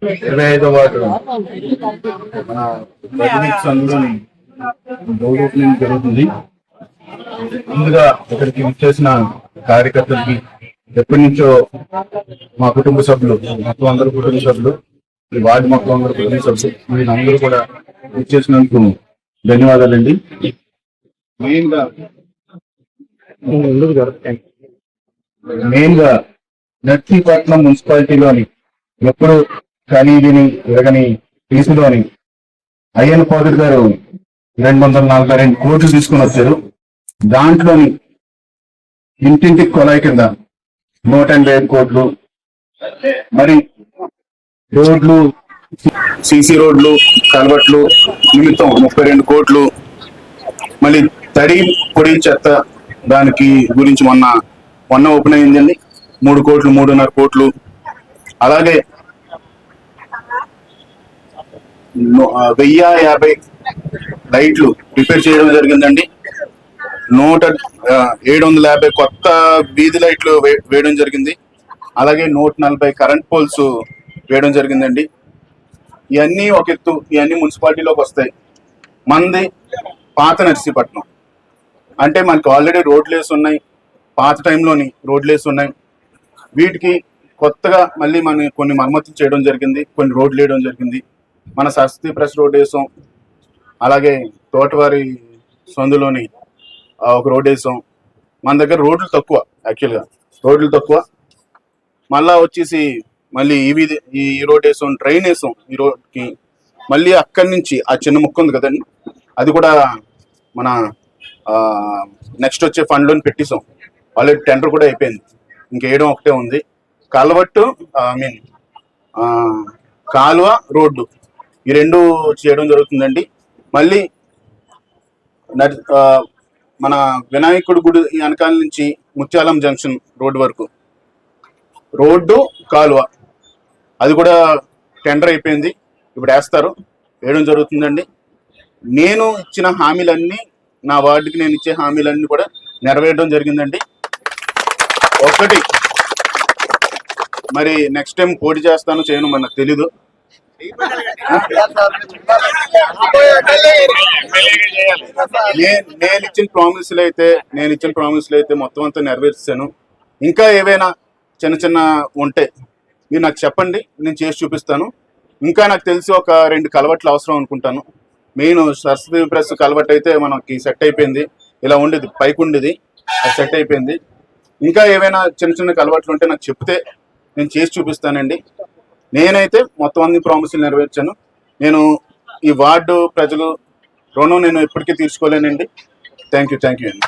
25వ ward మన residence అందులోని door opening జరుగుతుంది. ముందుగా ఇక్కడికి వచ్చేసిన కార్యకర్తలకి ఎప్పటి నుంచో మా కుటుంబ సభ్యులు మొత్తం అందరూ కుటుంబ సభ్యులు, ఈ వార్డు మొత్తం అందరూ కుటుంబ సభ్యులు, వీళ్ళందరూ కూడా వచ్చేసినందుకు ధన్యవాదాలండి. మెయిన్ గా నర్సీపట్నం మున్సిపాలిటీలోని ఎప్పుడు ఖాళీని ఎరగని కేసులోని అయ్యన్న పాదుడు గారు 242 కోట్లు తీసుకుని వచ్చారు. దాంట్లోని ఇంటింటికి కొలాయి కింద 185 కోట్లు, మరి రోడ్లు, సిసి రోడ్లు, కల్వర్ట్లు నిమిత్తం 32 కోట్లు, మళ్ళీ తడి పొడి చెత్త దానికి గురించి మొన్న ఓపెన్ అయిందండి 3 కోట్లు 3.5 కోట్లు. అలాగే 1050 లైట్లు రిపేర్ చేయడం జరిగిందండి. 750 కొత్త వీధి లైట్లు వేయడం జరిగింది. అలాగే 140 కరెంట్ పోల్స్ వేయడం జరిగిందండి. ఇవన్నీ ఒక ఎత్తు, ఇవన్నీ మున్సిపాలిటీలోకి వస్తాయి. మనది పాత నర్సీపట్నం అంటే మనకు ఆల్రెడీ రోడ్లు వేసి ఉన్నాయి, పాత టైంలోని రోడ్లు వేసి ఉన్నాయి. వీటికి కొత్తగా మళ్ళీ మనం కొన్ని మరమ్మతులు చేయడం జరిగింది, కొన్ని రోడ్లు వేయడం జరిగింది. మన సరస్వతి ప్రెస్ రోడ్ వేసాం, అలాగే తోటవారి సందులోని ఒక రోడ్ వేసాం. మన దగ్గర రోడ్లు తక్కువ, యాక్చువల్గా రోడ్లు తక్కువ. మళ్ళా వచ్చేసి మళ్ళీ ఈ రోడ్ వేసాం, ట్రైన్ వేసాం. ఈ రోడ్కి మళ్ళీ అక్కడి నుంచి ఆ చిన్న ముక్క ఉంది కదండి, అది కూడా మన నెక్స్ట్ వచ్చే ఫండ్లోని పెట్టేసాం. ఆల్రెడీ టెండర్ కూడా అయిపోయింది, ఇంకేయడం ఒకటే ఉంది. కలవట్టు కాలువ, రోడ్డు ఈ 2 చేయడం జరుగుతుందండి. మళ్ళీ మన వినాయకుడి గుడి వెనకాల నుంచి ముత్యాలం జంక్షన్ రోడ్డు వరకు రోడ్డు, కాలువ అది కూడా టెండర్ అయిపోయింది, ఇప్పుడు వేయడం జరుగుతుందండి. నేను ఇచ్చిన హామీలన్నీ, నా వార్డుకి నేను ఇచ్చే హామీలన్నీ కూడా నెరవేరడం జరిగిందండి. ఒకటి మరి నెక్స్ట్ టైం పోటీ చేస్తాను చేయను మనకు తెలీదు. నేను ఇచ్చిన ప్రామిస్లు అయితే మొత్తం అంతా నెరవేర్చాను. ఇంకా ఏవైనా చిన్న ఉంటే మీరు నాకు చెప్పండి, నేను చేసి చూపిస్తాను. ఇంకా నాకు తెలిసి ఒక 2 కలవట్లు అవసరం అనుకుంటాను. మెయిన్ సరస్వతి ప్రెస్ కలవట్ అయితే మనకి సెట్ అయిపోయింది, ఇలా ఉండేది పైకి ఉండేది, అది సెట్ అయిపోయింది. ఇంకా ఏవైనా చిన్న కలవట్లు ఉంటే నాకు చెప్తే నేను చేసి చూపిస్తానండి. నేనైతే మొత్తం అన్ని ప్రామిసులు నెరవేర్చాను. నేను ఈ వార్డు ప్రజలు రుణం నేను ఎప్పటికీ తీర్చుకోలేనండి. థ్యాంక్ యూ అండి.